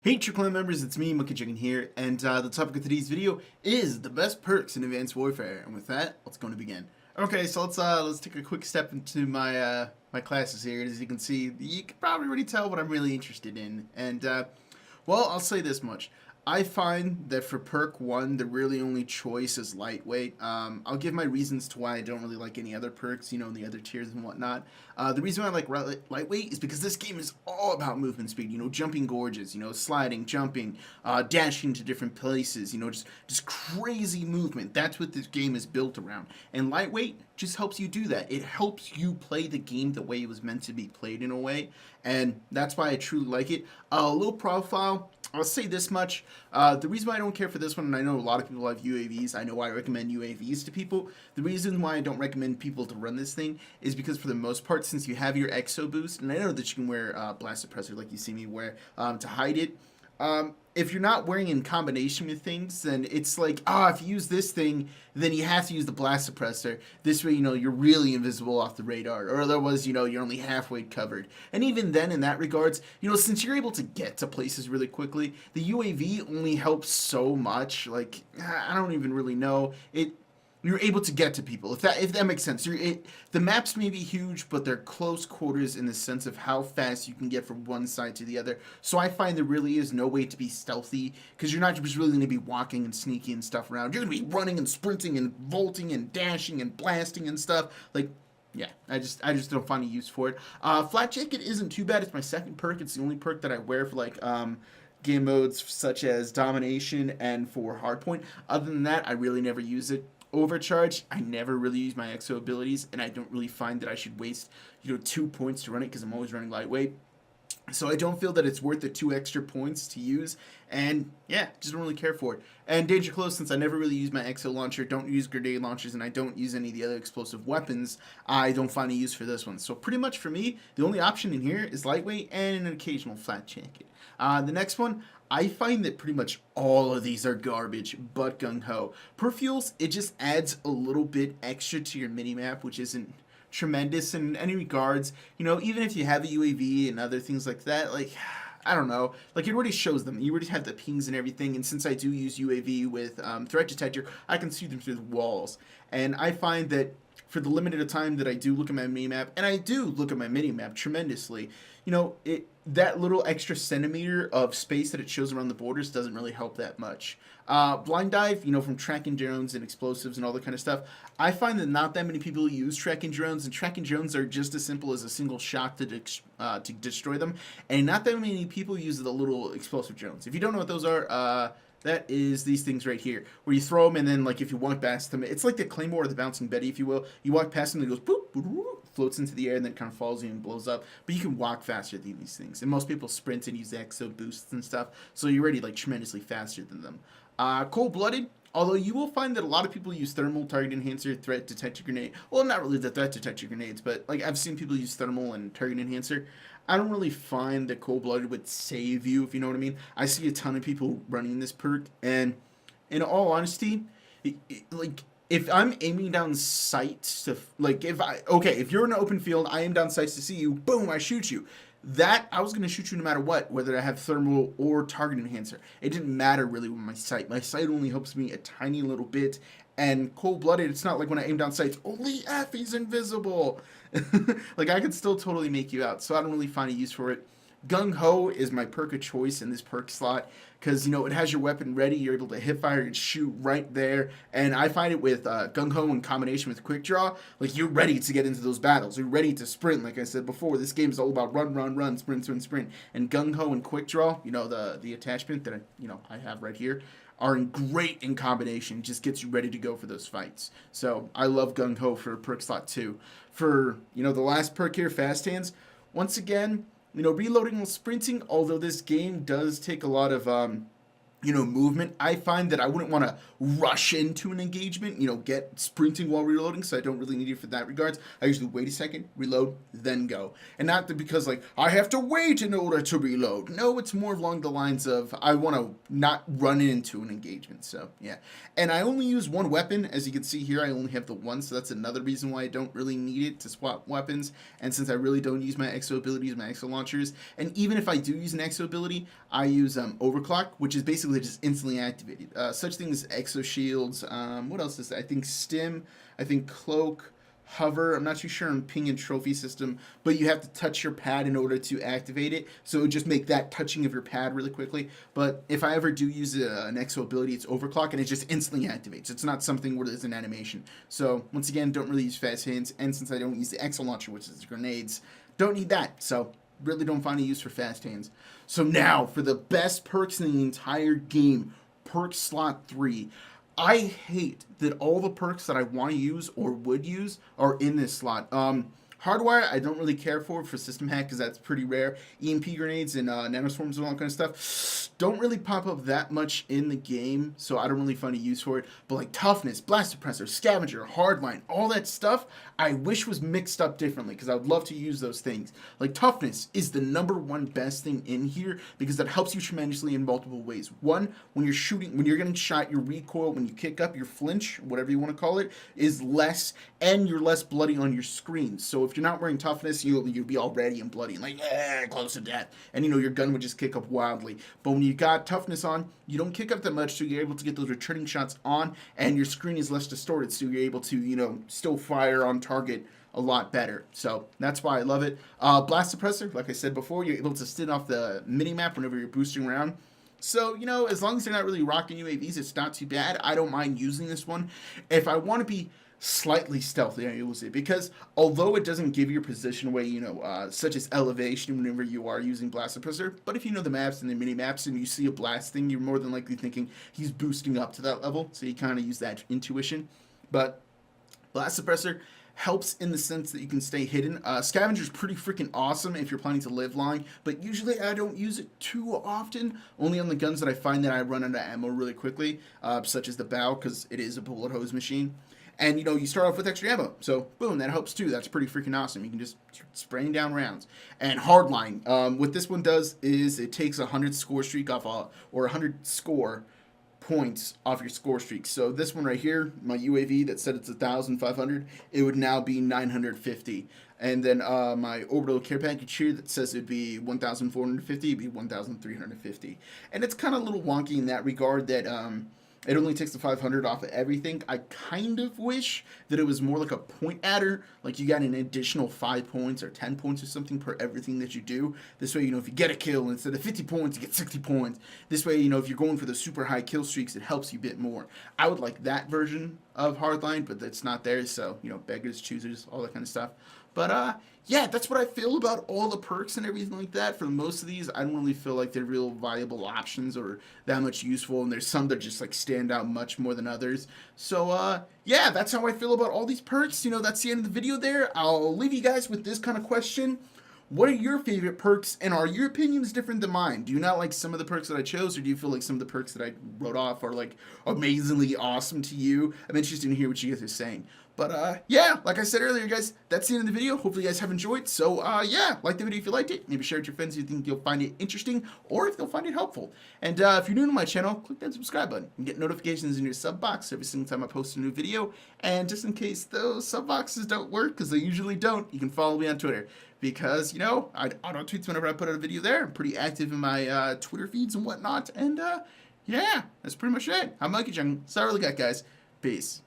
Hey True Clan members, it's me, Monkey Chicken here, and the topic of today's video is the best perks in Advanced Warfare. And with that, let's go to begin. Okay, so let's take a quick step into my classes here. As you can see, you can probably already tell what I'm really interested in. And well, I'll say this much: I find that for perk 1, the really only choice is lightweight. I'll give my reasons to why I don't really like any other perks, in the other tiers and whatnot. The reason why I like lightweight is because this game is all about movement speed, jumping gorges, sliding, jumping, dashing to different places, just crazy movement. That's what this game is built around. And lightweight just helps you do that. It helps you play the game the way it was meant to be played in a way. And that's why I truly like it. A little profile. I'll say this much. The reason why I don't care for this one, and I know a lot of people have UAVs, I know I recommend UAVs to people. The reason why I don't recommend people to run this thing is because for the most part, since you have your exo boost, and I know that you can wear blast suppressor like you see me wear to hide it, if you're not wearing in combination with things, then it's like, if you use this thing, then you have to use the blast suppressor. This way, you're really invisible off the radar, or otherwise, you're only halfway covered. And even then, in that regards, since you're able to get to places really quickly, the UAV only helps so much. Like, I don't even really know. You're able to get to people, if that makes sense. The maps may be huge, but they're close quarters in the sense of how fast you can get from one side to the other. So I find there really is no way to be stealthy, because you're not just really going to be walking and sneaking and stuff around. You're going to be running and sprinting and vaulting and dashing and blasting and stuff. Like, yeah, I just don't find a use for it. Flat Jacket isn't too bad. It's my second perk. It's the only perk that I wear for like game modes such as Domination and for Hardpoint. Other than that, I really never use it. Overcharge, I never really use my exo abilities, and I don't really find that I should waste 2 points to run it because I'm always running lightweight. So I don't feel that it's worth the 2 extra points to use, and yeah, just don't really care for it. And Danger Close, since I never really use my exo launcher, don't use grenade launchers, and I don't use any of the other explosive weapons, I don't find a use for this one. So pretty much for me, the only option in here is lightweight and an occasional flat jacket. The next one, I find that pretty much all of these are garbage, but Gung Ho. Per Fuels, it just adds a little bit extra to your minimap, which isn't tremendous in any regards. Even if you have a UAV and other things like that, like, I don't know, like, it already shows them. You already have the pings and everything, and since I do use UAV with threat detector, I can see them through the walls. And I find that for the limited time that I do look at my minimap, and I do look at my minimap tremendously, that little extra centimeter of space that it shows around the borders doesn't really help that much. Blind Dive, from tracking drones and explosives and all that kind of stuff, I find that not that many people use tracking drones, and tracking drones are just as simple as a single shot to destroy them, and not that many people use the little explosive drones. If you don't know what those are, that is these things right here, where you throw them, and then, like, if you walk past them, it's like the Claymore or the Bouncing Betty, if you will. You walk past them, and it goes boop, boop, boop, floats into the air, and then it kind of falls in and blows up. But you can walk faster than these things, and most people sprint and use exo boosts and stuff, so you're already, like, tremendously faster than them. Cold-blooded, although you will find that a lot of people use thermal, target enhancer, threat detector grenade. Well, not really the threat detector grenades, but, like, I've seen people use thermal and target enhancer. I don't really find that cold-blooded would save you, if you know what I mean. I see a ton of people running this perk, and in all honesty, like, if I'm aiming down sights to, like, if you're in an open field, I aim down sights to see you, boom, I shoot you. That, I was going to shoot you no matter what, whether I have thermal or target enhancer. It didn't matter really with my sight. My sight only helps me a tiny little bit, and cold-blooded, it's not like when I aim down sights, only F, he's invisible. Like, I could still totally make you out, so I don't really find a use for it. Gung Ho is my perk of choice in this perk slot, because, it has your weapon ready, you're able to hip fire and shoot right there, and I find it with Gung Ho in combination with Quick Draw, like, you're ready to get into those battles, you're ready to sprint. Like I said before, this game is all about run, run, run, sprint, sprint, sprint, and Gung Ho and Quick Draw, the attachment that I have right here, are great in combination. Just gets you ready to go for those fights. So I love Gung Ho for perk slot 2. For, the last perk here, Fast Hands, once again, reloading and sprinting, although this game does take a lot of, movement, I find that I wouldn't want to rush into an engagement, get sprinting while reloading, so I don't really need it for that regards. I usually wait a second, reload, then go. And not that because, like, I have to wait in order to reload. No, it's more along the lines of I want to not run into an engagement, so, yeah. And I only use one weapon. As you can see here, I only have the one, so that's another reason why I don't really need it to swap weapons. And since I really don't use my exo abilities, my exo launchers, and even if I do use an exo ability, I use overclock, which is basically just instantly activated. Such things as exo shields. What else is that? I think stim. I think cloak, hover. I'm not too sure on ping and trophy system, but you have to touch your pad in order to activate it. So it would just make that touching of your pad really quickly. But if I ever do use an exo ability, it's overclock, and it just instantly activates. It's not something where there's an animation. So once again, don't really use fast hands, and since I don't use the exo launcher, which is grenades, don't need that. So really don't find a use for fast hands. So now for the best perks in the entire game, perk slot 3. I hate that all the perks that I want to use or would use are in this slot. Hardwire, I don't really care for system hack because that's pretty rare. EMP grenades and nanoswarms and all that kind of stuff don't really pop up that much in the game, so I don't really find a use for it. But like toughness, blast suppressor, scavenger, hardline, all that stuff, I wish was mixed up differently because I would love to use those things. Like toughness is the #1 best thing in here because that helps you tremendously in multiple ways. One, when you're shooting, when you're getting shot, your recoil, when you kick up, your flinch, whatever you want to call it, is less, and you're less bloody on your screen. So if you're not wearing toughness, you'll be all ready and bloody and like, close to death. And your gun would just kick up wildly. But when you got toughness on, you don't kick up that much, so you're able to get those returning shots on, and your screen is less distorted, so you're able to, still fire on target a lot better. So that's why I love it. Blast suppressor, like I said before, you're able to sit off the minimap whenever you're boosting around. So, as long as they're not really rocking UAVs, it's not too bad. I don't mind using this one. If I want to be slightly stealthy, I use it because although it doesn't give your position away, such as elevation whenever you are using blast suppressor, but if you know the maps and the mini maps and you see a blast thing, you're more than likely thinking he's boosting up to that level, so you kind of use that intuition. But blast suppressor helps in the sense that you can stay hidden. Scavenger's pretty freaking awesome if you're planning to live long, but usually I don't use it too often, only on the guns that I find that I run out of ammo really quickly, such as the bow, because it is a bullet hose machine. And, you start off with extra ammo. So, boom, that helps too. That's pretty freaking awesome. You can just spraying down rounds. And hardline. What this one does is it takes 100 score streak off, or 100 score points off your score streak. So this one right here, my UAV that said it's 1,500, it would now be 950. And then my orbital care package here that says it'd be 1,450, it'd be 1,350. And it's kind of a little wonky in that regard that it only takes the 500 off of everything. I kind of wish that it was more like a point adder, like you got an additional 5 points or 10 points or something per everything that you do. This way, if you get a kill, instead of 50 points, you get 60 points. This way, if you're going for the super high kill streaks, it helps you a bit more. I would like that version of Hardline, but that's not there, so, beggars, choosers, all that kind of stuff. But, yeah, that's what I feel about all the perks and everything like that. For most of these, I don't really feel like they're real viable options or that much useful, and there's some that just, stand out much more than others. So, yeah, that's how I feel about all these perks. That's the end of the video there. I'll leave you guys with this kind of question. What are your favorite perks, and are your opinions different than mine? Do you not like some of the perks that I chose, or do you feel like some of the perks that I wrote off are, amazingly awesome to you? I'm interested to hear what you guys are saying. But, yeah, like I said earlier, guys, that's the end of the video. Hopefully you guys have enjoyed. So, yeah, like the video if you liked it. Maybe share it with your friends if you think you'll find it interesting or if they'll find it helpful. And if you're new to my channel, click that subscribe button and get notifications in your sub box every single time I post a new video. And just in case those sub boxes don't work, because they usually don't, you can follow me on Twitter. Because, I auto tweets whenever I put out a video there. I'm pretty active in my Twitter feeds and whatnot. And, yeah, that's pretty much it. I'm Mikey Jung. That's all I really got, guys. Peace.